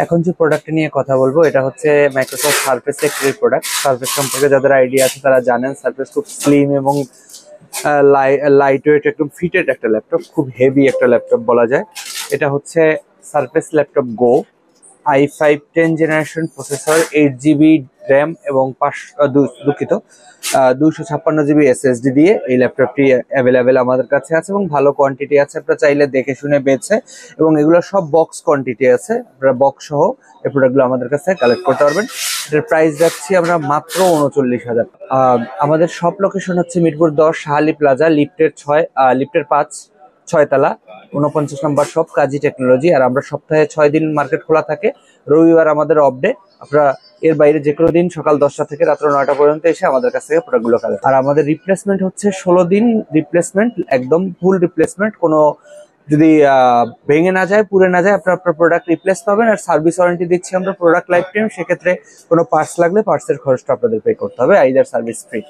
এখন যে প্রোডাক্ট নিয়ে কথা বলবো এটা হচ্ছে মাইক্রোসফট সারফেস এর প্রোডাক্ট। সারফেস সম্পর্কে যাদের আইডিয়া আছে তারা জানেন সারফেস খুব স্লিম এবং লাইট ওয়েট, একদম ফিটেড একটা ল্যাপটপ, খুব হেভি একটা ল্যাপটপ বলা যায়। এটা হচ্ছে সারফেস ল্যাপটপ গো i5 10 generation processor, 8 GB RAM এবং 256 জিবি এসএসডি দিয়ে এই ল্যাপটপটি অ্যাভেলেবেল আমাদের কাছে আছে এবং ভালো কোয়ান্টিটি আছে। আপনারা চাইলে দেখে শুনে বেছে, এবং এগুলো সব বক্স কোয়ান্টিটি আছে, আপনারা বক্স সহ এই প্রোডাক্টগুলো আমাদের কাছে কালেক্ট করতে পারবেন। এটার প্রাইস যাচ্ছি আমরা মাত্র 39,000। আমাদের সব লোকেশন হচ্ছে মিরপুর 10 শাহালি প্লাজা, লিফটের 5 6 তলা, 49 নম্বর শপ, কাজী টেকনোলজি। আর আমরা সপ্তাহে 6 দিন মার্কেট খোলা থাকে, রবিবার আমাদের অফ ডে। আপনারা এর বাইরে যে কোনো দিন সকাল 10টা থেকে রাত্র 9টা পর্যন্ত এসে আমাদের কাছ থেকে প্রোডাক্টগুলো কালেক্ট। আর আমাদের রিপ্লেসমেন্ট হচ্ছে 16 দিন রিপ্লেসমেন্ট, একদম ফুল রিপ্লেসমেন্ট। কোনো যদি ভেঙে না যায়, পুড়ে না যায়, আপনার প্রোডাক্ট রিপ্লেস পাবেন। আর সার্ভিস ওয়ারেন্টি দিচ্ছি আমরা প্রোডাক্ট লাইফ টাইম। সেক্ষেত্রে কোনো পার্টস লাগলে পার্টসের খরচটা আপনাদের পে করতে হবে, আইদার সার্ভিস ফ্রি।